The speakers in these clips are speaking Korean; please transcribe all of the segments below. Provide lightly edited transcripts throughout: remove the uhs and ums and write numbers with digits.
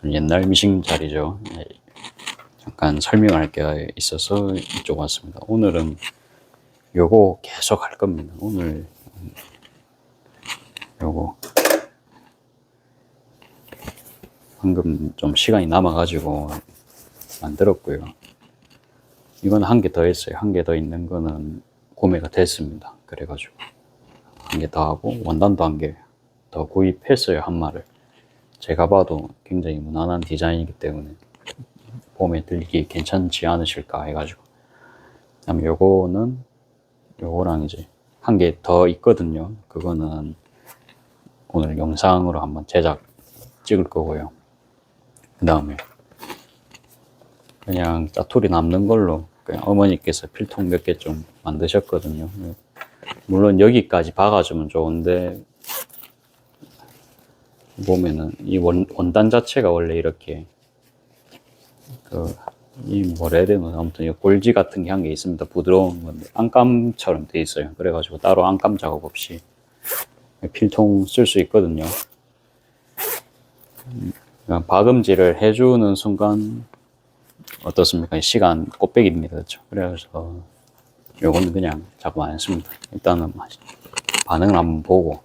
옛날 미싱 자리죠. 네, 잠깐 설명할 게 있어서 이쪽 왔습니다. 오늘은 요거 계속 할 겁니다. 오늘 요거 방금 좀 시간이 남아가지고 만들었고요. 이건 한 개 더 했어요. 한 개 더 있는 거는 구매가 됐습니다. 그래가지고 한 개 더 하고 원단도 한 개 더 구입했어요. 한 마를. 제가 봐도 굉장히 무난한 디자인이기 때문에 봄에 들기 괜찮지 않으실까 해가지고. 그다음에 요거는 요거랑 이제 한 개 더 있거든요. 그거는 오늘 영상으로 한번 찍을 거고요. 그 다음에 그냥 짜투리 남는 걸로 그냥 어머니께서 필통 몇 개 좀 만드셨거든요. 물론 여기까지 박아주면 좋은데 보면은 이 원단 자체가 원래 이렇게 이 뭐라 해야 되나, 아무튼 이 골지 같은 게 한 개 있습니다. 부드러운 건데 안감처럼 돼 있어요. 그래가지고 따로 안감 작업 없이 필통 쓸 수 있거든요. 박음질을 해주는 순간 어떻습니까? 시간 꽃배기입니다. 그렇죠? 그래서 요거는 그냥 작업 안 했습니다. 일단은 반응을 한번 보고,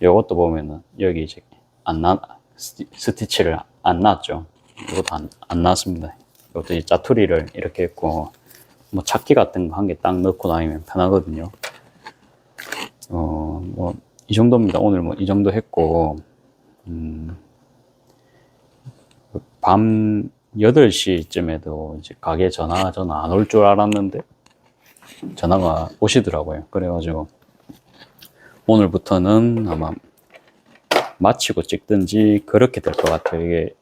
요것도 보면은 여기 이제 스티치를 안 놨죠. 이것도 안 놨습니다. 이것도 이제 짜투리를 이렇게 했고, 뭐 찾기 같은 거 한 개 딱 넣고 다니면 편하거든요. 뭐 이 정도입니다. 오늘 뭐 이 정도 했고, 밤 8시쯤에도 이제 가게 전화 안 올 줄 알았는데 전화가 오시더라고요. 그래가지고 오늘부터는 아마 마치고 찍든지 그렇게 될 것 같아요. 이게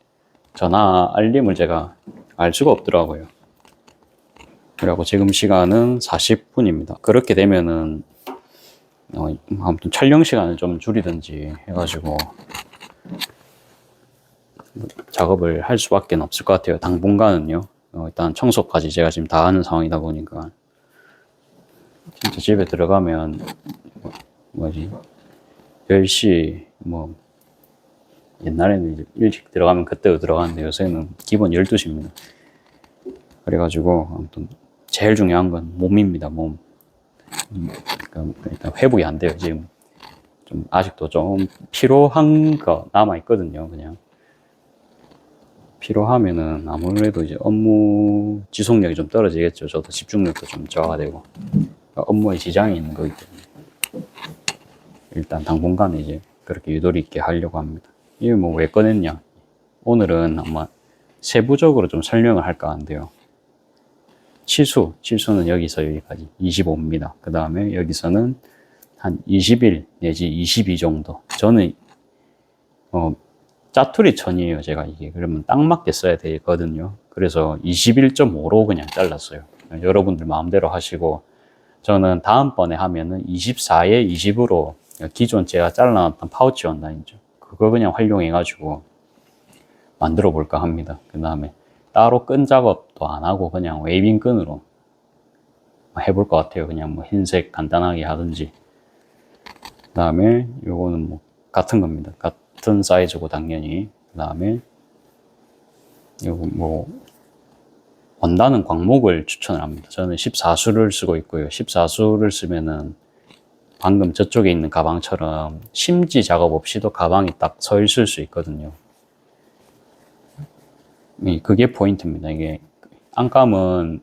전화 알림을 제가 알 수가 없더라고요. 그리고 지금 시간은 40분입니다. 그렇게 되면은 아무튼 촬영 시간을 좀 줄이든지 해가지고 작업을 할 수밖에 없을 것 같아요. 당분간은요. 일단 청소까지 제가 지금 다 하는 상황이다 보니까 진짜 집에 들어가면 뭐지 10시 뭐 옛날에는 이제 일찍 들어가면 그때도 들어갔는데 요새는 기본 12시입니다. 그래가지고 아무튼 제일 중요한 건 몸입니다. 몸. 그러니까 일단 회복이 안 돼요. 지금 좀 아직도 좀 피로한 거 남아 있거든요. 그냥 피로하면은 아무래도 이제 업무 지속력이 좀 떨어지겠죠. 저도 집중력도 좀 저하가 되고 업무에 지장이 있는 거기 때문에 일단 당분간 이제 그렇게 유도리 있게 하려고 합니다. 이게 뭐 왜 꺼냈냐? 오늘은 아마 세부적으로 좀 설명을 할까 한데요. 치수는 여기서 여기까지 25입니다. 그 다음에 여기서는 한 21 내지 22 정도. 저는 짜투리 천이에요. 제가 이게 그러면 딱 맞게 써야 되거든요. 그래서 21.5로 그냥 잘랐어요. 여러분들 마음대로 하시고, 저는 다음번에 하면은 24에 20으로 기존 제가 잘라놨던 파우치 원단 있죠. 그거 그냥 활용해가지고 만들어 볼까 합니다. 그 다음에 따로 끈 작업도 안 하고 그냥 웨이빙 끈으로 해볼 것 같아요. 그냥 뭐 흰색 간단하게 하든지. 그 다음에 요거는 뭐 같은 겁니다. 같은 사이즈고 당연히. 그 다음에 요거 뭐 원단은 광목을 추천을 합니다. 저는 14수를 쓰고 있고요. 14수를 쓰면은 방금 저쪽에 있는 가방처럼 심지 작업 없이도 가방이 딱 서 있을 수 있거든요. 그게 포인트입니다. 이게 안감은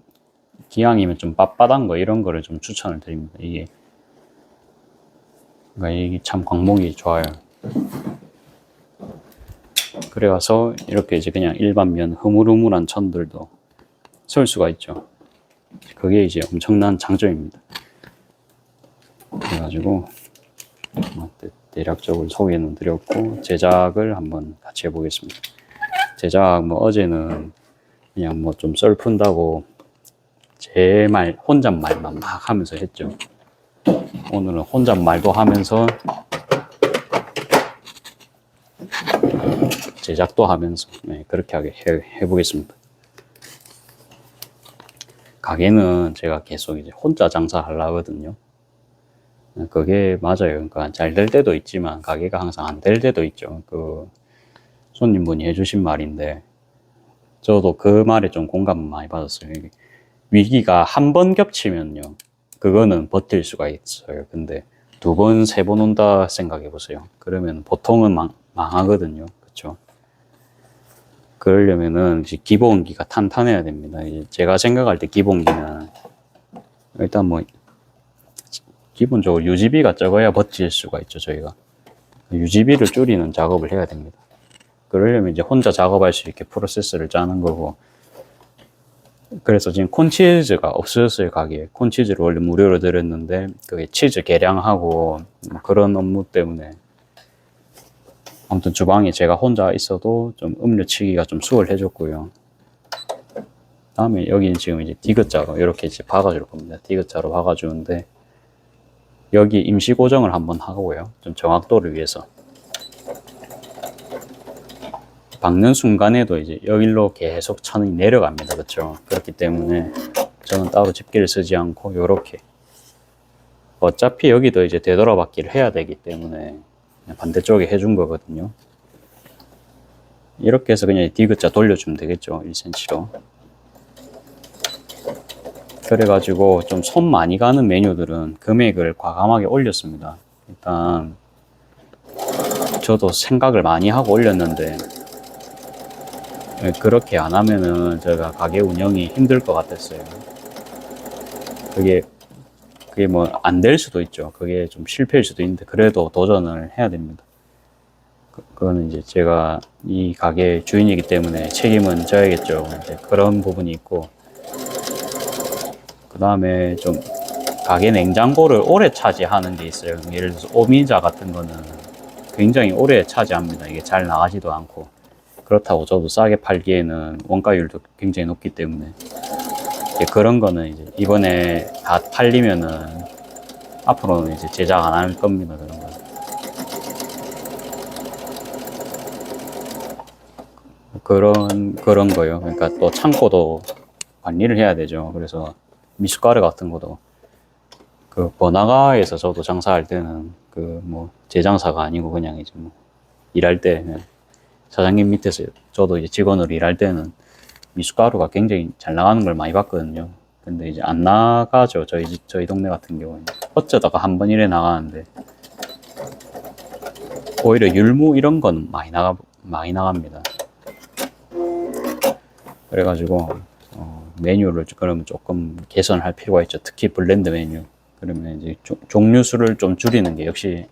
기왕이면 좀 빳빳한 거 이런 거를 좀 추천을 드립니다. 그러니까 이게 참 광목이 좋아요. 그래서 이렇게 이제 그냥 일반 면 흐물흐물한 천들도 쓸 수가 있죠. 그게 이제 엄청난 장점입니다. 그래가지고 대략적으로 소개는 드렸고 제작을 한번 같이 해보겠습니다. 제작 뭐 어제는 그냥 뭐 좀 썰 푼다고 제 말 혼잣말만 막 하면서 했죠. 오늘은 혼잣말도 하면서 제작도 하면서 그렇게 해보겠습니다. 가게는 제가 계속 이제 혼자 장사하려고 하거든요. 그게 맞아요. 그러니까 잘 될 때도 있지만 가게가 항상 안 될 때도 있죠. 손님분이 해주신 말인데 저도 그 말에 좀 공감을 많이 받았어요. 위기가 한 번 겹치면요, 그거는 버틸 수가 있어요. 근데 두 번, 세 번 온다 생각해 보세요. 그러면 보통은 망하거든요. 그렇죠? 그러려면은 이제 기본기가 탄탄해야 됩니다. 이제 제가 생각할 때 기본기는 일단 뭐 기본적으로 유지비가 적어야 버틸 수가 있죠. 저희가 유지비를 줄이는 작업을 해야 됩니다. 그러려면 이제 혼자 작업할 수 있게 프로세스를 짜는 거고, 그래서 지금 콘치즈가 없어졌어요. 가게에 콘치즈를 원래 무료로 드렸는데 그게 치즈 계량하고 그런 업무 때문에 아무튼 주방에 제가 혼자 있어도 좀 음료치기가 좀 수월해졌고요. 다음에 여기는 지금 이제 디귿자로 이렇게 이제 박아줄 겁니다. 디귿자로 박아주는데 여기 임시 고정을 한번 하고요. 좀 정확도를 위해서 박는 순간에도 이제 여기로 계속 천이 내려갑니다. 그렇죠? 그렇기 때문에 저는 따로 집게를 쓰지 않고 이렇게, 어차피 여기도 이제 되돌아박기를 해야 되기 때문에 반대쪽에 해준 거거든요. 이렇게 해서 그냥 디귿자 돌려주면 되겠죠. 1cm로. 그래가지고 좀 손 많이 가는 메뉴들은 금액을 과감하게 올렸습니다. 일단 저도 생각을 많이 하고 올렸는데 그렇게 안 하면은 제가 가게 운영이 힘들 것 같았어요. 그게 뭐 안 될 수도 있죠. 그게 좀 실패일 수도 있는데 그래도 도전을 해야 됩니다. 그거는 이제 제가 이 가게 주인이기 때문에 책임은 져야겠죠. 이제 그런 부분이 있고, 그 다음에 좀 가게 냉장고를 오래 차지하는 게 있어요. 예를 들어서 오미자 같은 거는 굉장히 오래 차지합니다. 이게 잘 나가지도 않고, 그렇다고 저도 싸게 팔기에는 원가율도 굉장히 높기 때문에 그런 거는 이제 이번에 다 팔리면은 앞으로는 이제 제작 안 할 겁니다. 그런 거. 그런 거요. 그러니까 또 창고도 관리를 해야 되죠. 그래서 미숫가루 같은 것도 그 번화가에서 저도 장사할 때는 그 뭐 제장사가 아니고 그냥 이제 뭐 일할 때 사장님 밑에서 저도 이제 직원으로 일할 때는 미숫가루가 굉장히 잘 나가는 걸 많이 봤거든요. 근데 이제 안 나가죠. 저희 동네 같은 경우는 어쩌다가 한 번 이래 나가는데, 오히려 율무 이런 건 많이 나갑니다. 그래가지고 메뉴를 그러면 조금 개선할 필요가 있죠. 특히 블렌드 메뉴. 그러면 이제 종류 수를 좀 줄이는 게 역시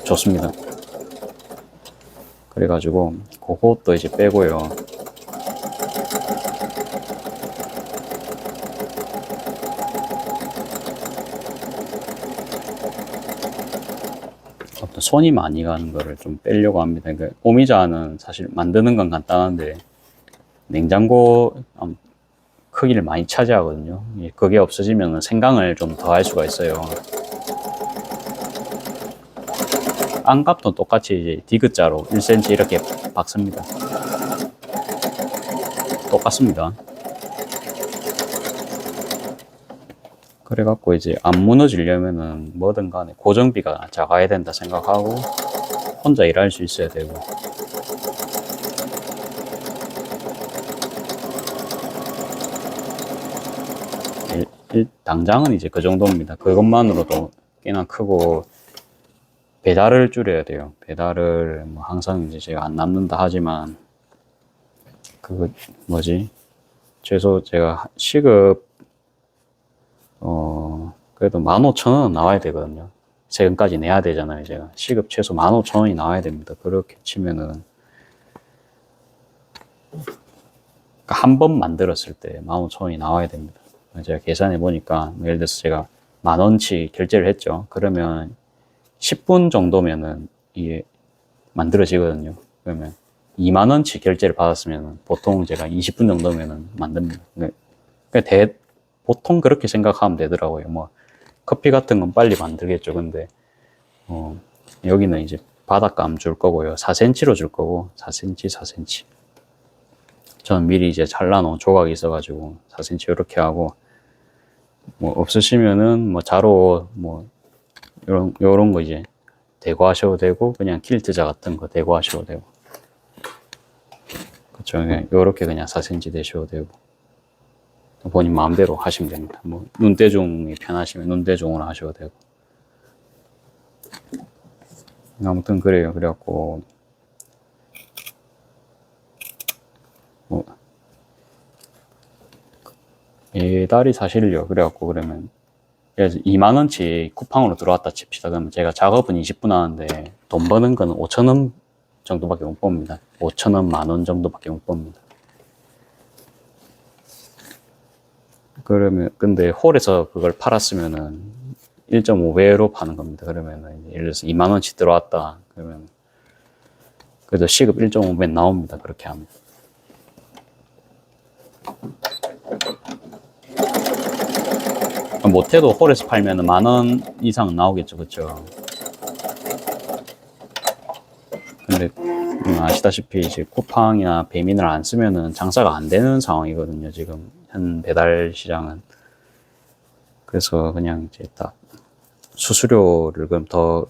좋습니다. 그래가지고 그것도 이제 빼고요. 어떤 손이 많이 가는 거를 좀 빼려고 합니다. 그러니까 오미자는 사실 만드는 건 간단한데 냉장고 크기를 많이 차지하거든요. 그게 없어지면 생강을 좀 더 할 수가 있어요. 안갑도 똑같이 이제 디귿자로 1cm 이렇게 박습니다. 똑같습니다. 그래갖고 이제 안 무너지려면은 뭐든 간에 고정비가 작아야 된다 생각하고 혼자 일할 수 있어야 되고, 당장은 이제 그 정도입니다. 그것만으로도 꽤나 크고, 배달을 줄여야 돼요. 배달을 뭐 항상 이제 제가 안 남는다 하지만 그거 뭐지? 최소 제가 시급 그래도 15,000원 나와야 되거든요. 세금까지 내야 되잖아요. 제가 시급 최소 15,000원이 나와야 됩니다. 그렇게 치면은 한 번 만들었을 때 15,000원이 나와야 됩니다. 제가 계산해 보니까 예를 들어서 제가 10,000원치 결제를 했죠. 그러면 10분 정도면은 이게 만들어지거든요. 그러면 20,000원치 결제를 받았으면 보통 제가 20분 정도면은 만듭니다. 그러니까 보통 그렇게 생각하면 되더라고요. 뭐 커피 같은 건 빨리 만들겠죠. 근데 여기는 이제 바닷감 줄 거고요. 4cm로 줄 거고 4cm. 저는 미리 이제 잘라놓은 조각이 있어가지고 4cm 이렇게 하고, 뭐 없으시면은 뭐 자로 뭐 요런 거 이제 대고 하셔도 되고, 그냥 킬트자 같은 거 대고 하셔도 되고. 그냥 요렇게 그냥 4cm 대셔도 되고 본인 마음대로 하시면 됩니다. 뭐 눈대중이 편하시면 눈대중으로 하셔도 되고. 아무튼 그래요. 그래갖고 뭐 배달이 사실요. 그래갖고 그러면 2만 원치 쿠팡으로 들어왔다 칩시다. 그러면 제가 작업은 20분 하는데 돈 버는 거는 5,000원 정도밖에 못 봅니다. 5,000원, 만원 정도밖에 못 봅니다. 그러면 근데 홀에서 그걸 팔았으면은 1.5배로 파는 겁니다. 그러면은 예를 들어서 2만 원치 들어왔다. 그러면 그래도 시급 1.5배 나옵니다. 그렇게 하면. 못해도 홀에서 팔면은 만원 이상 나오겠죠. 그쵸? 근데 아시다시피 이제 쿠팡이나 배민을 안 쓰면은 장사가 안 되는 상황이거든요. 지금 현 배달 시장은. 그래서 그냥 이제 딱 수수료를 그럼 더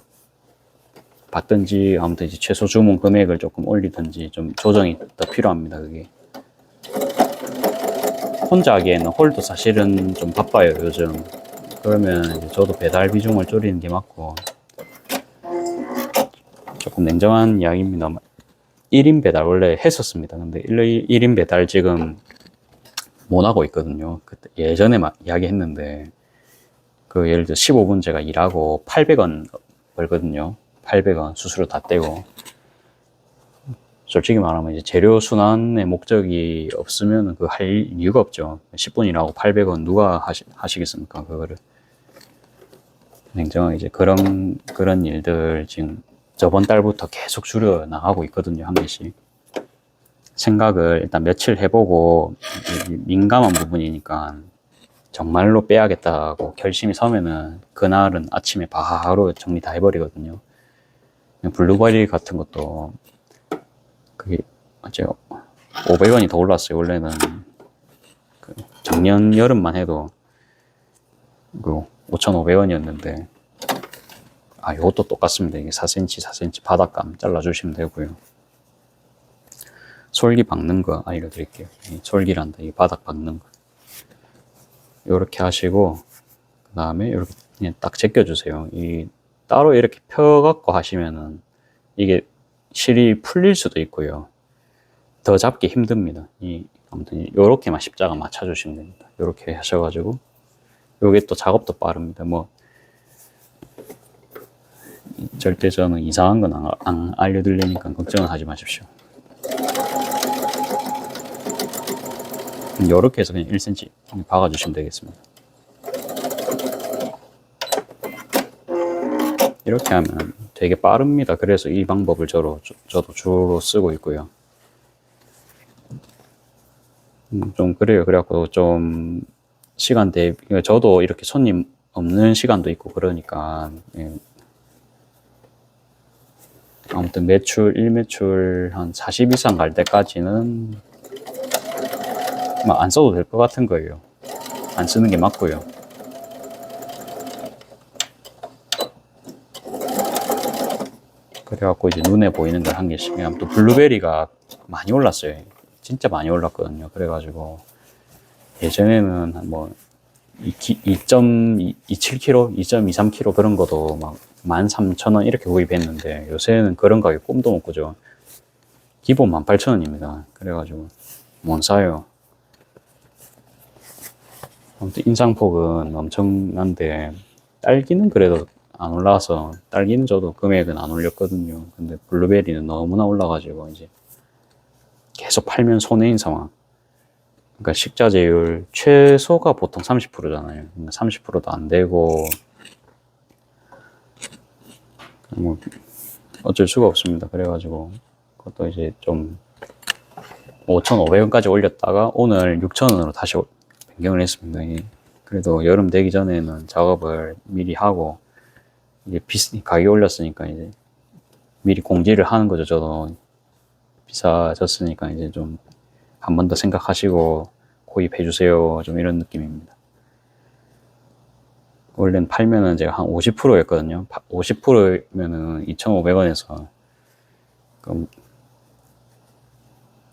받든지 아무튼 이제 최소 주문 금액을 조금 올리든지 좀 조정이 더 필요합니다. 그게. 혼자 하기에는 홀도 사실은 좀 바빠요, 요즘. 그러면 이제 저도 배달 비중을 줄이는 게 맞고, 조금 냉정한 이야기입니다. 1인 배달 원래 했었습니다. 근데 1인 배달 지금 못 하고 있거든요. 그때 예전에 막 이야기 했는데, 그 예를 들어 15분 제가 일하고 800원 벌거든요. 800원 수수료 다 떼고. 솔직히 말하면 이제 재료 순환의 목적이 없으면 그 할 이유가 없죠. 10분이라고 800원 누가 하시겠습니까? 그거를. 냉정하게 이제 그런 일들 지금 저번 달부터 계속 줄여 나가고 있거든요. 한 개씩. 생각을 일단 며칠 해보고 민감한 부분이니까 정말로 빼야겠다고 결심이 서면은 그날은 아침에 바로 정리 다 해버리거든요. 블루베리 같은 것도 그게 이제 500원이 더 올랐어요. 원래는 그 작년 여름만 해도 그 5,500원이었는데 이것도 똑같습니다. 이게 4cm 바닥감 잘라주시면 되고요. 솔기 박는 거 알려드릴게요. 솔기란다. 이 바닥 박는 거. 이렇게 하시고 그 다음에 이렇게 그냥 딱 제껴주세요. 이 따로 이렇게 펴갖고 하시면은 이게 실이 풀릴 수도 있고요. 더 잡기 힘듭니다. 아무튼 요렇게만 십자가 맞춰주시면 됩니다. 요렇게 하셔가지고 요게 또 작업도 빠릅니다. 뭐 절대 저는 이상한 건 안 알려드리니까 걱정은 하지 마십시오. 요렇게 해서 그냥 1cm 박아주시면 되겠습니다. 이렇게 하면 되게 빠릅니다. 그래서 이 방법을 저도 주로 쓰고 있고요. 좀 그래요. 그래갖고 좀 시간 대비, 저도 이렇게 손님 없는 시간도 있고 그러니까 아무튼 일매출 한 40 이상 갈 때까지는 안 써도 될 것 같은 거예요. 안 쓰는 게 맞고요. 그래갖고 이제 눈에 보이는 걸 한 개씩. 또 블루베리가 많이 올랐어요. 진짜 많이 올랐거든요. 그래가지고 예전에는 뭐 2.27kg, 2.23kg 그런 것도 막 13,000원 이렇게 구입했는데 요새는 그런 가격 꿈도 못 꾸죠. 기본 18,000원입니다. 그래가지고 못 사요. 아무튼 인상폭은 엄청난데 딸기는 그래도 안 올라와서 딸기는 저도 금액은 안 올렸거든요. 근데 블루베리는 너무나 올라가지고 이제 계속 팔면 손해인 상황. 그러니까 식자재율 최소가 보통 30%잖아요. 30%도 안 되고 뭐 어쩔 수가 없습니다. 그래가지고 그것도 이제 좀 5,500원까지 올렸다가 오늘 6,000원으로 다시 변경을 했습니다. 그래도 여름 되기 전에는 작업을 미리 하고 이게 가격이 올렸으니까 이제 미리 공지를 하는 거죠. 저도 비싸졌으니까 이제 좀 한 번 더 생각하시고 구입해 주세요. 좀 이런 느낌입니다. 원래는 팔면은 제가 한 50%였거든요. 50%면은 2,500원에서 그럼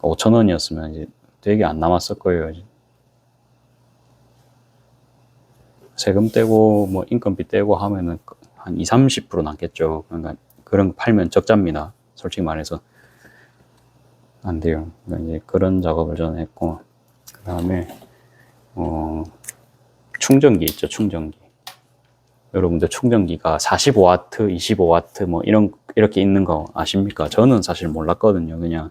5,000원이었으면 이제 되게 안 남았을 거예요. 세금 떼고 뭐 인건비 떼고 하면은 한 20, 30% 남겠죠. 그러니까 그런 거 팔면 적자입니다. 솔직히 말해서 안 돼요. 그러니까 이제 그런 작업을 저는 했고, 그 다음에 충전기 있죠. 충전기. 여러분들 충전기가 45W, 25W 뭐 이렇게 있는 거 아십니까? 저는 사실 몰랐거든요. 그냥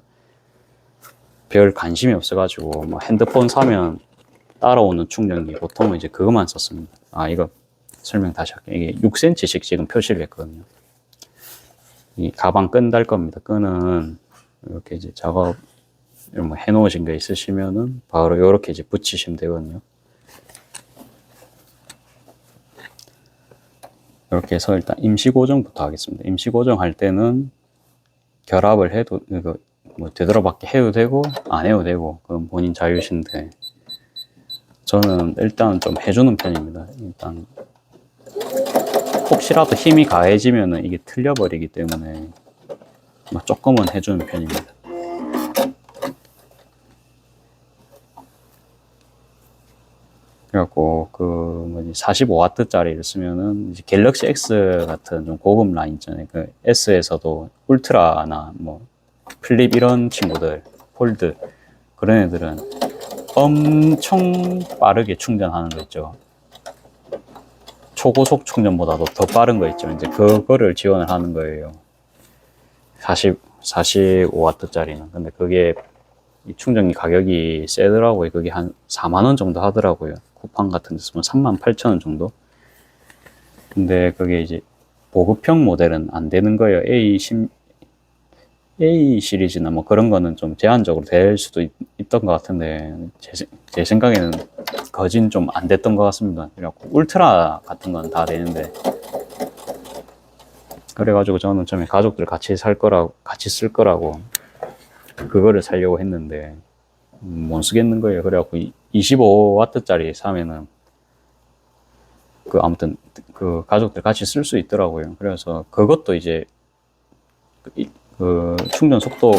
별 관심이 없어가지고 뭐 핸드폰 사면 따라오는 충전기 보통은 이제 그것만 썼습니다. 이거 설명 다시 할게요. 이게 6cm씩 지금 표시를 했거든요. 이 가방 끈 달 겁니다. 끈은 이렇게 이제 작업 뭐 해놓으신 거 있으시면은 바로 이렇게 이제 붙이시면 되거든요. 이렇게 해서 일단 임시 고정부터 하겠습니다. 임시 고정할 때는 결합을 해도 이거 뭐 되도록밖에 해도 되고 안 해도 되고 그건 본인 자유신데 저는 일단 좀 해주는 편입니다. 일단 혹시라도 힘이 가해지면은 이게 틀려버리기 때문에 조금은 해주는 편입니다. 그래갖고 그 뭐지 45W짜리를 쓰면은 이제 갤럭시 X 같은 좀 고급 라인 있잖아요. 그 S에서도 울트라나 뭐 플립 이런 친구들, 폴드 그런 애들은 엄청 빠르게 충전하는 거 있죠. 초고속 충전보다도 더 빠른 거 있죠. 이제 그거를 지원을 하는 거예요. 45W짜리는. 근데 그게 이 충전기 가격이 세더라고요. 그게 한 4만원 정도 하더라고요. 쿠팡 같은 데 쓰면 38,000원 정도. 근데 그게 이제 보급형 모델은 안 되는 거예요. A 시리즈나 뭐 그런 거는 좀 제한적으로 될 수도 있던 것 같은데 제 생각에는 거진 좀 안 됐던 것 같습니다. 그래갖고 울트라 같은 건 다 되는데 그래가지고 저는 처음에 가족들 같이 쓸 거라고 그거를 사려고 했는데 못 쓰겠는 거예요. 그래갖고 25W짜리 사면은 아무튼 그 가족들 같이 쓸 수 있더라고요. 그래서 그것도 이제 그 충전 속도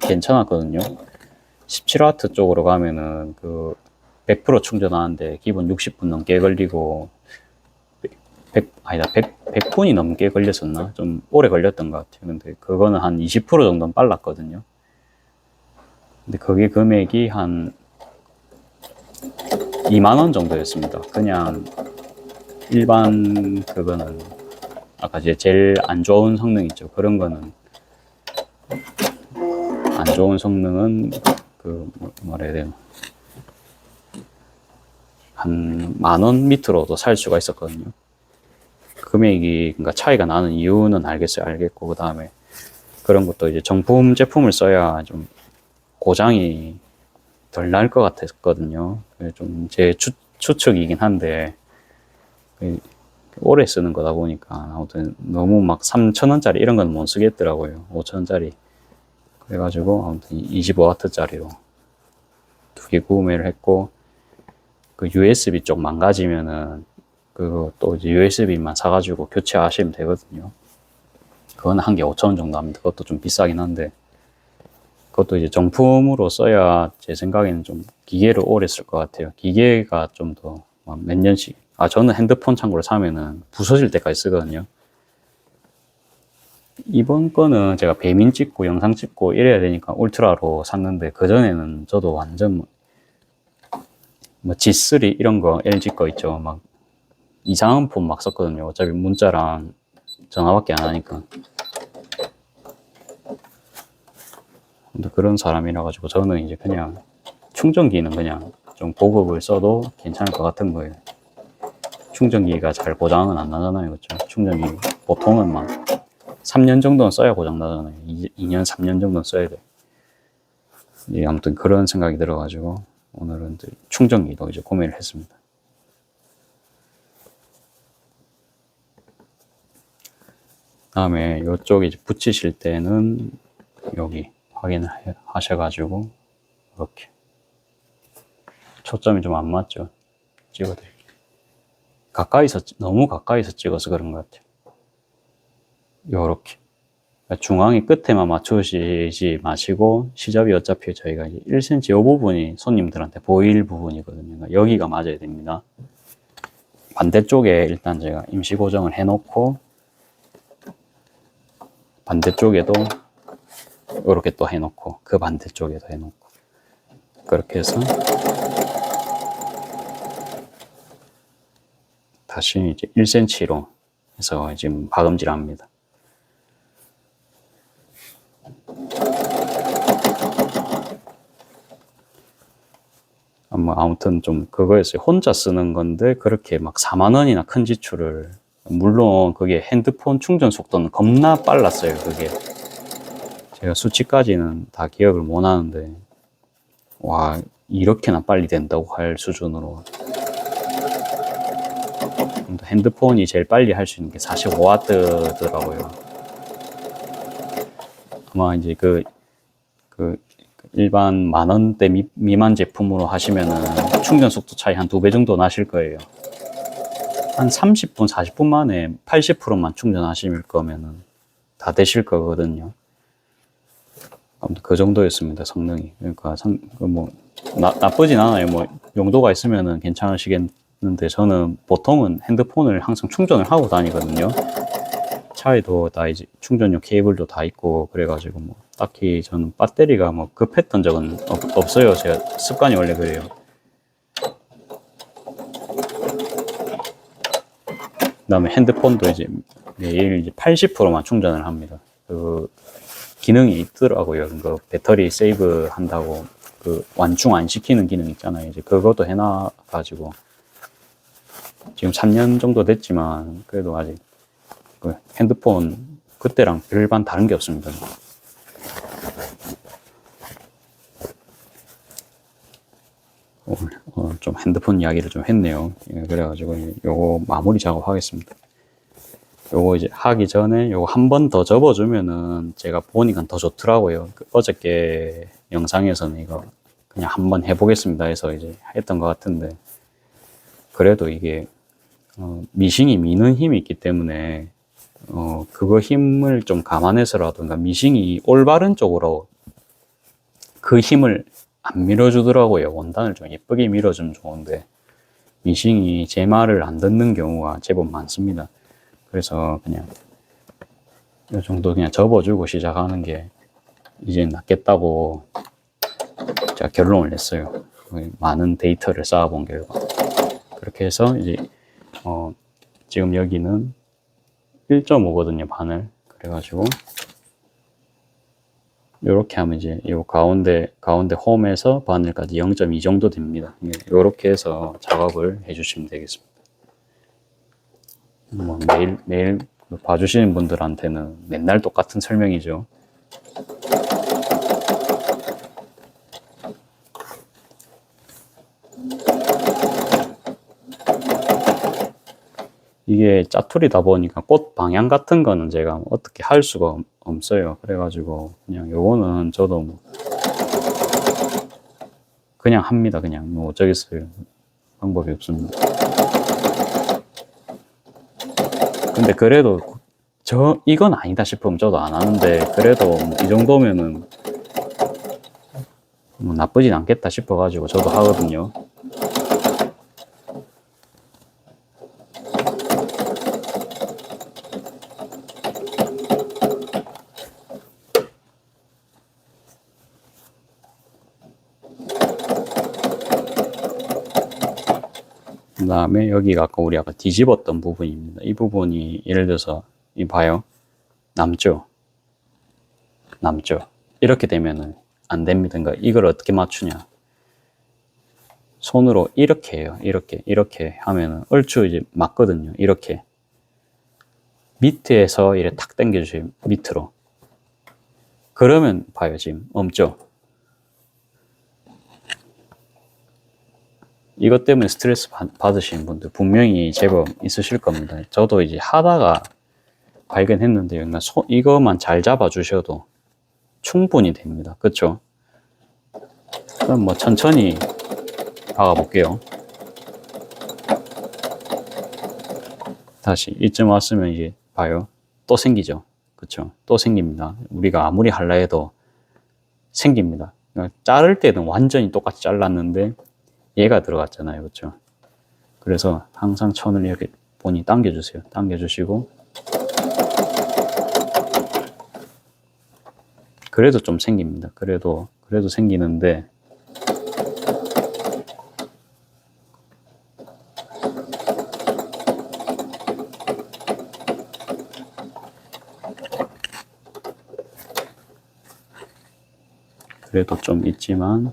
괜찮았거든요. 17W 쪽으로 가면은 그 100% 충전하는데 기본 60분 넘게 걸리고 100분이 넘게 걸렸었나? 좀 오래 걸렸던 것 같아요. 근데 그거는 한 20% 정도는 빨랐거든요. 근데 그게 금액이 한 2만원 정도였습니다. 그냥 일반 그거는 아까 이제 제일 안 좋은 성능 있죠. 그런 거는 안 좋은 성능은 뭐라 해야 되나 한 10,000원 밑으로도 살 수가 있었거든요. 금액이 그러니까 차이가 나는 이유는 알겠고 그 다음에 그런 것도 이제 정품 제품을 써야 좀 고장이 덜 날 것 같았거든요. 좀 제 추측이긴 한데 오래 쓰는 거다 보니까 아무튼 너무 막 3,000원짜리 이런 건 못 쓰겠더라고요. 5,000원짜리. 그래가지고 아무튼 25W짜리로 2개 구매를 했고 그 USB 쪽 망가지면은 그것도 이제 USB만 사가지고 교체하시면 되거든요. 그건 한 개 5,000원 정도 합니다. 그것도 좀 비싸긴 한데 그것도 이제 정품으로 써야 제 생각에는 좀 기계를 오래 쓸 것 같아요. 기계가 좀 더 몇 년씩 저는 핸드폰 참고로 사면은 부서질 때까지 쓰거든요. 이번 거는 제가 배민 찍고 영상 찍고 이래야 되니까 울트라로 샀는데 그전에는 저도 완전 뭐 G3 이런 거 LG 거 있죠. 막 이상한 폰 막 썼거든요. 어차피 문자랑 전화밖에 안 하니까. 근데 그런 사람이라 가지고 저는 이제 그냥 충전기는 그냥 좀 고급을 써도 괜찮을 것 같은 거예요. 충전기가 잘 고장은 안 나잖아요. 그렇죠? 충전기 보통은 막 3년 정도는 써야 고장 나잖아요. 2년, 3년 정도는 써야 돼. 예, 아무튼 그런 생각이 들어가지고 오늘은 충전기도 이제 구매를 했습니다. 다음에 이쪽에 이제 붙이실 때는 여기 확인을 하셔가지고 이렇게 초점이 좀 안 맞죠? 찍어드릴게요. 너무 가까이서 찍어서 그런 것 같아요. 요렇게 중앙의 끝에만 맞추시지 마시고, 시접이 어차피 저희가 이제 1cm 이 부분이 손님들한테 보일 부분이거든요. 그러니까 여기가 맞아야 됩니다. 반대쪽에 일단 제가 임시 고정을 해놓고, 반대쪽에도 이렇게 또 해놓고, 그 반대쪽에도 해놓고, 그렇게 해서 다시 이제 1cm로 해서 지금 박음질합니다. 아무튼 좀 그거였어요. 혼자 쓰는 건데 그렇게 막 4만 원이나 큰 지출을, 물론 그게 핸드폰 충전 속도는 겁나 빨랐어요. 그게 제가 수치까지는 다 기억을 못 하는데, 와, 이렇게나 빨리 된다고 할 수준으로. 핸드폰이 제일 빨리 할 수 있는 게 45W더라고요. 아마 이제 그 일반 만 원대 미만 제품으로 하시면은 충전 속도 차이 한 2배 정도 나실 거예요. 한 30분, 40분 만에 80%만 충전하실 거면은 다 되실 거거든요. 아무튼 그 정도였습니다, 성능이. 그러니까 나쁘진 않아요. 뭐 용도가 있으면은 괜찮으시겠는데, 저는 보통은 핸드폰을 항상 충전을 하고 다니거든요. 차에도 다 이제 충전용 케이블도 다 있고, 그래가지고 뭐 딱히 저는 배터리가 뭐 급했던 적은 없어요. 제가 습관이 원래 그래요. 그다음에 핸드폰도 이제 매일 이제 80%만 충전을 합니다. 그 기능이 있더라고요. 그 배터리 세이브 한다고 그 완충 안 시키는 기능 있잖아요. 이제 그것도 해놔가지고 지금 3년 정도 됐지만 그래도 아직 그 핸드폰 그때랑 별반 다른 게 없습니다. 오늘 좀 핸드폰 이야기를 좀 했네요. 그래가지고 요거 마무리 작업하겠습니다. 요거 이제 하기 전에 요거 한 번 더 접어주면은 제가 보니까 더 좋더라고요. 어저께 영상에서는 이거 그냥 한번 해보겠습니다 해서 이제 했던 것 같은데, 그래도 이게 미싱이 미는 힘이 있기 때문에 그거 힘을 좀 감안해서라도, 그러니까 미싱이 올바른 쪽으로 그 힘을 안 밀어주더라고요. 원단을 좀 예쁘게 밀어주면 좋은데 미싱이 제 말을 안 듣는 경우가 제법 많습니다. 그래서 그냥 이 정도 그냥 접어주고 시작하는 게 이제 낫겠다고 제가 결론을 냈어요. 많은 데이터를 쌓아본 결과. 그렇게 해서 이제 지금 여기는 1.5거든요, 바늘. 그래가지고 이렇게 하면 이제 이 가운데 홈에서 바늘까지 0.2 정도 됩니다. 이렇게 해서 작업을 해주시면 되겠습니다. 뭐 매일 봐주시는 분들한테는 맨날 똑같은 설명이죠. 이게 짜투리다 보니까 꽃 방향 같은 거는 제가 어떻게 할 수가 없어요. 그래가지고 그냥 요거는 저도 뭐 그냥 합니다. 그냥 뭐 어쩌겠어요. 방법이 없습니다. 근데 그래도 이건 아니다 싶으면 저도 안 하는데, 그래도 뭐 이 정도면은 뭐 나쁘진 않겠다 싶어가지고 저도 하거든요. 그 다음에 여기가 우리 아까 뒤집었던 부분입니다. 이 부분이 예를 들어서 봐요. 남죠? 이렇게 되면은 안 됩니다. 그러니까 이걸 어떻게 맞추냐? 손으로 이렇게 해요. 이렇게 하면은 얼추 이제 맞거든요. 이렇게 밑에서 이렇게 탁 당겨주세요. 밑으로. 그러면 봐요. 지금 없죠? 이것 때문에 스트레스 받으시는 분들 분명히 제법 있으실 겁니다. 저도 이제 하다가 발견했는데요. 그러니까 이것만 잘 잡아주셔도 충분히 됩니다. 그렇죠? 그럼 뭐 천천히 박아볼게요. 다시 이쯤 왔으면 이제 봐요. 또 생기죠. 그쵸? 또 생깁니다. 우리가 아무리 할라 해도 생깁니다. 그러니까 자를 때는 완전히 똑같이 잘랐는데 얘가 들어갔잖아요. 그쵸? 그래서 항상 천을 이렇게 본인이 당겨주세요. 당겨주시고 그래도 좀 생깁니다. 그래도 생기는데 그래도 좀 있지만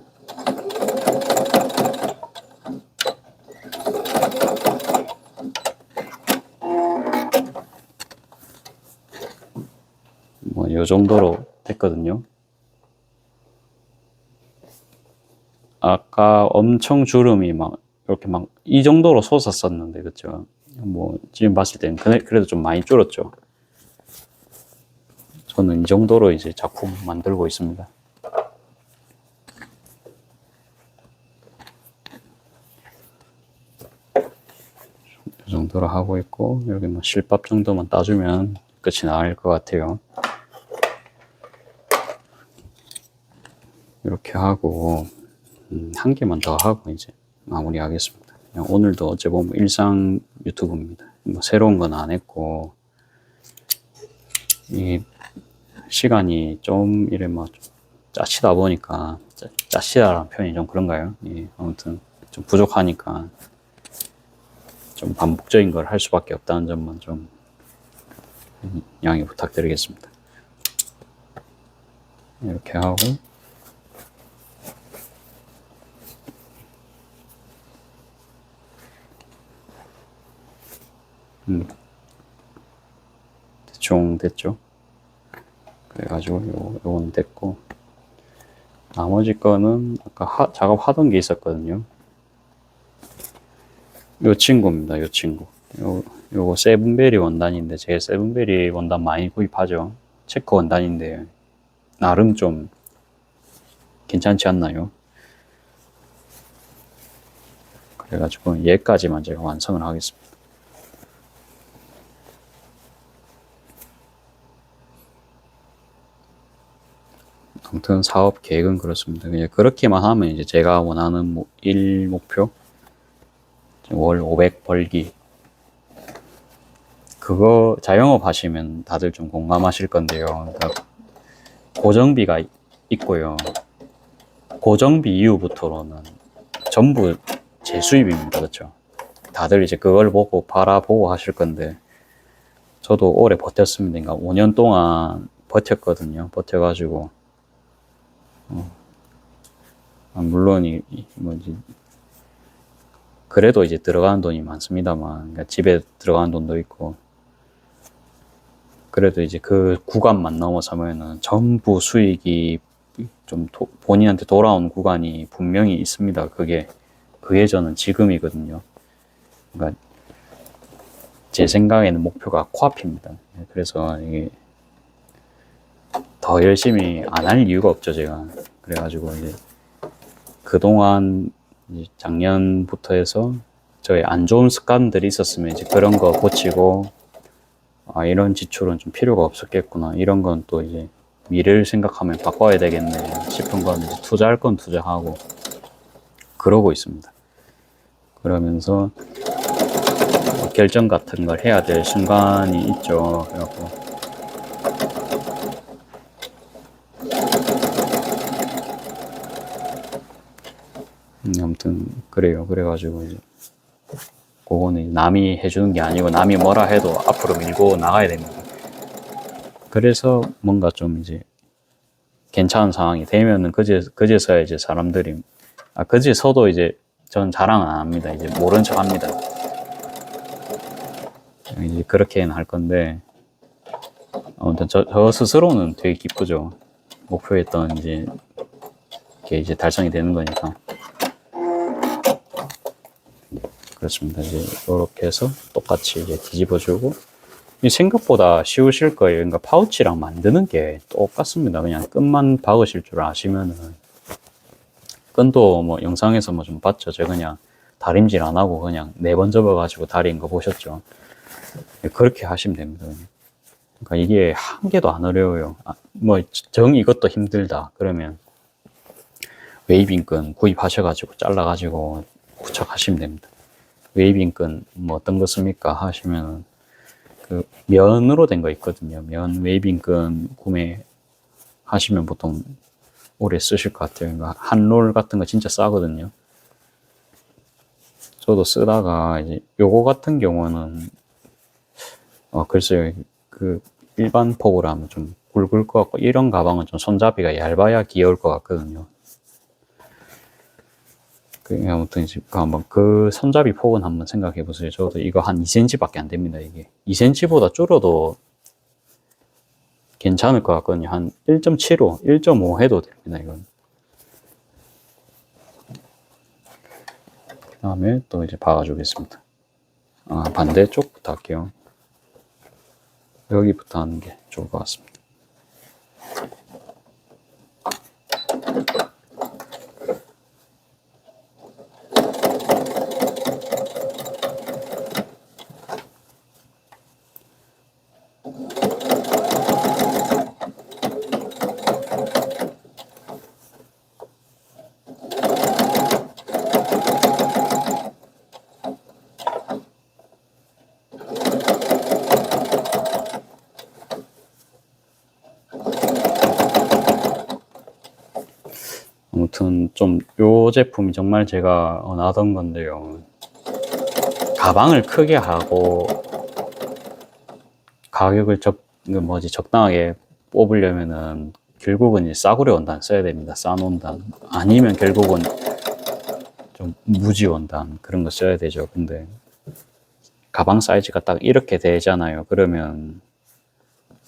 뭐 요 정도로 됐거든요. 아까 엄청 주름이 막 이렇게 막 이 정도로 솟았었는데 그쵸? 뭐 지금 봤을 때는 그래도 좀 많이 줄었죠. 저는 이 정도로 이제 작품 만들고 있습니다. 이 정도로 하고 있고 여기 뭐 실밥 정도만 따주면 끝이 나을 것 같아요. 이렇게 하고 한 개만 더 하고 이제 마무리하겠습니다. 그냥 오늘도 어째 보면 일상 유튜브입니다. 뭐 새로운 건 안 했고 이 시간이 좀 이래 뭐 짜치다 보니까 짜치다라는 표현이 좀 그런가요? 예, 아무튼 좀 부족하니까 좀 반복적인 걸 할 수밖에 없다는 점만 좀 양해 부탁드리겠습니다. 이렇게 하고 대충 됐죠. 그래가지고 요건 됐고 나머지 거는 아까 작업하던 게 있었거든요. 요 친구입니다. 요 친구. 요거 세븐베리 원단인데 제가 세븐베리 원단 많이 구입하죠. 체크 원단인데 나름 좀 괜찮지 않나요? 그래가지고 얘까지만 제가 완성을 하겠습니다. 아무튼 사업 계획은 그렇습니다. 그냥 그렇게만 하면 이제 제가 원하는 일 목표 월 500 벌기 그거 자영업 하시면 다들 좀 공감하실 건데요. 그러니까 고정비가 있고요. 고정비 이후부터는 전부 제 수입입니다. 그렇죠? 다들 이제 그걸 보고 바라보고 하실 건데 저도 오래 버텼습니다. 그러니까 5년 동안 버텼거든요. 버텨가지고 물론 뭐지 그래도 이제 들어가는 돈이 많습니다만 그러니까 집에 들어가는 돈도 있고 그래도 이제 그 구간만 넘어서면은 전부 수익이 좀 본인한테 돌아온 구간이 분명히 있습니다. 그게 저는 지금이거든요. 그러니까 제 생각에는 목표가 코앞입니다. 그래서 이게 더 열심히 안 할 이유가 없죠, 제가. 그래가지고 이제 그동안 이제 작년부터 해서 저의 안 좋은 습관들이 있었으면 이제 그런 거 고치고 아, 이런 지출은 좀 필요가 없었겠구나. 이런 건 또 이제 미래를 생각하면 바꿔야 되겠네 싶은 건 이제 투자할 건 투자하고 그러고 있습니다. 그러면서 결정 같은 걸 해야 될 순간이 있죠. 그래갖고 아무튼 그래요. 그래가지고 이제 그거는 남이 해주는 게 아니고 남이 뭐라 해도 앞으로 밀고 나가야 됩니다. 그래서 뭔가 좀 이제 괜찮은 상황이 되면은 그제서야 이제 사람들이 그제서도 이제 전 자랑은 안 합니다. 이제 모른 척 합니다. 이제 그렇게는 할 건데 아무튼 저 스스로는 되게 기쁘죠. 목표했던 이제 이게 이제 달성이 되는 거니까. 그렇습니다. 이제 이렇게 해서 똑같이 이제 뒤집어주고 생각보다 쉬우실 거예요. 그러니까 파우치랑 만드는 게 똑같습니다. 그냥 끈만 박으실 줄 아시면은 끈도 뭐 영상에서 뭐 좀 봤죠. 제가 그냥 다림질 안 하고 그냥 4번 접어가지고 다린 거 보셨죠. 그렇게 하시면 됩니다. 그냥. 그러니까 이게 한 개도 안 어려워요. 뭐 정 이것도 힘들다 그러면 웨이빙 끈 구입하셔가지고 잘라가지고 부착하시면 됩니다. 웨이빙 끈 뭐 어떤 거 씁니까 하시면 그 면으로 된 거 있거든요. 면 웨이빙 끈 구매하시면 보통 오래 쓰실 것 같아요. 그러니까 한 롤 같은 거 진짜 싸거든요. 저도 쓰다가 이제 요거 같은 경우는 글쎄요, 그 일반 폭으로 하면 좀 굵을 것 같고 이런 가방은 좀 손잡이가 얇아야 귀여울 것 같거든요. 아무튼 이제 한번 그 손잡이 폭은 한번 생각해 보세요. 저도 이거 한 2cm밖에 안 됩니다. 이게 2cm보다 줄어도 괜찮을 것 같거든요. 한 1.75, 1.5 해도 됩니다. 이건. 그 다음에 또 이제 박아주겠습니다. 반대쪽부터 할게요. 여기부터 하는 게 좋을 것 같습니다. 아무튼 좀 요 제품이 정말 제가 원하던 건데요. 가방을 크게 하고 가격을 적당하게 뽑으려면은 결국은 싸구려 원단 써야 됩니다. 싼 원단. 아니면 결국은 좀 무지 원단 그런 거 써야 되죠. 근데 가방 사이즈가 딱 이렇게 되잖아요. 그러면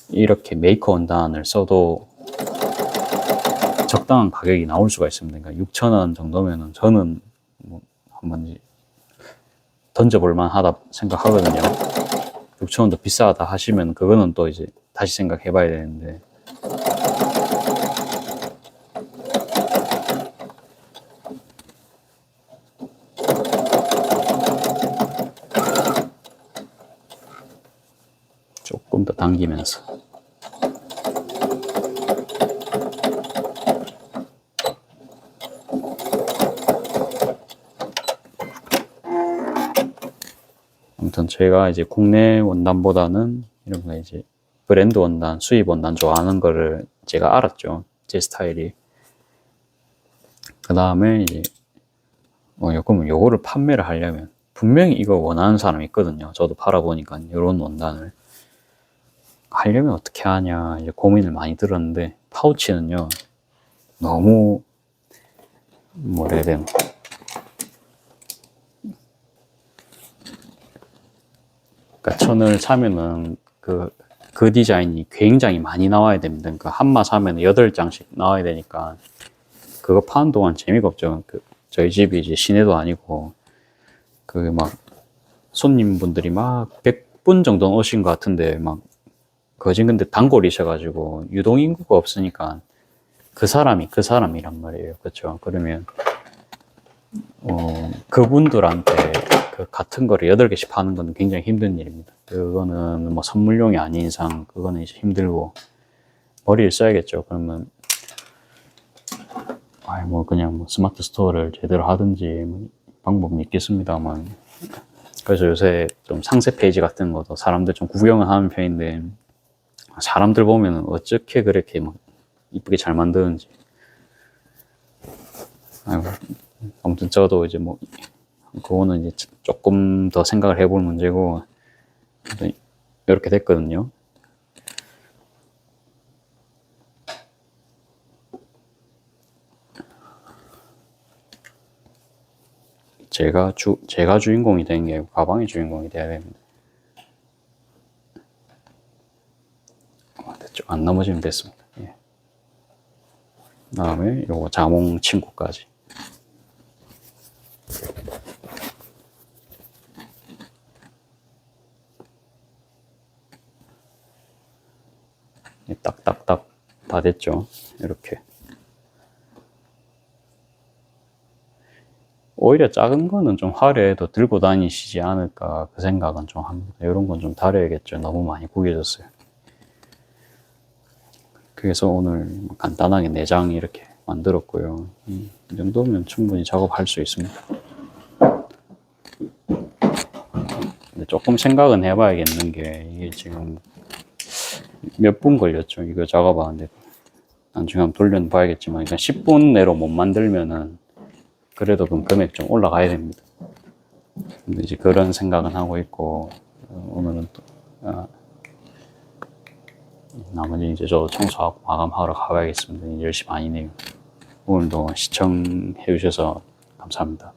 이렇게 메이커 원단을 써도 적당한 가격이 나올 수가 있습니다. 그러니까 6,000원 정도면은 저는 뭐 한번 던져볼 만하다 생각하거든요. 6,000원도 비싸다 하시면 그거는 또 이제 다시 생각해 봐야 되는데 조금 더 당기면서 아무튼 제가 이제 국내 원단보다는 이런 거 이제 브랜드 원단, 수입 원단 좋아하는 거를 제가 알았죠. 제 스타일이. 그 다음에 이제 그러면 요거를 판매를 하려면 분명히 이거 원하는 사람이 있거든요. 저도 팔아보니까 이런 원단을 하려면 어떻게 하냐 이제 고민을 많이 들었는데 파우치는요 너무 뭐라 해야 되나 그러니까 천을 사면은 그 디자인이 굉장히 많이 나와야 됩니다. 그러니까 한마 사면 8장씩 나와야 되니까 그거 파는 동안 재미가 없죠. 저희 집이 이제 시내도 아니고 막 손님분들이 막 100분 정도 오신 것 같은데 막 거진 근데 단골이셔가지고 유동인구가 없으니까 그 사람이란 말이에요. 그렇죠? 그러면 그분들한테 같은 거를 8개씩 파는 건 굉장히 힘든 일입니다. 그거는 뭐 선물용이 아닌 이상 그거는 이제 힘들고 머리를 써야겠죠. 그러면 뭐 그냥 뭐 스마트 스토어를 제대로 하든지 뭐 방법은 있겠습니다만 그래서 요새 좀 상세 페이지 같은 것도 사람들 좀 구경을 하는 편인데 사람들 보면 어떻게 그렇게 막 이쁘게 잘 만드는지 아무튼 저도 이제 뭐 그거는 이제 조금 더 생각을 해볼 문제고 이렇게 됐거든요. 제가 주인공이 되는 게 아니고 가방이 주인공이 돼야 됩니다. 됐죠. 안 넘어지면 됐습니다. 예. 다음에 요거 자몽 친구까지. 딱딱딱 다 됐죠. 이렇게. 오히려 작은 거는 좀 화려해도 들고 다니시지 않을까 그 생각은 좀 합니다. 이런 건 좀 다려야겠죠. 너무 많이 구겨졌어요. 그래서 오늘 간단하게 4장 이렇게 만들었고요. 이 정도면 충분히 작업할 수 있습니다. 근데 조금 생각은 해봐야겠는 게 이게 지금 몇 분 걸렸죠. 이거 작업하는데 나중에 한번 돌려봐야겠지만 그냥 10분 내로 못 만들면은 그래도 그 금액 좀 올라가야 됩니다. 근데 이제 그런 생각은 하고 있고 오늘은 또 나머지 이제 저 청소하고 마감하러 가봐야겠습니다. 10시 반이네요. 오늘도 시청해 주셔서 감사합니다.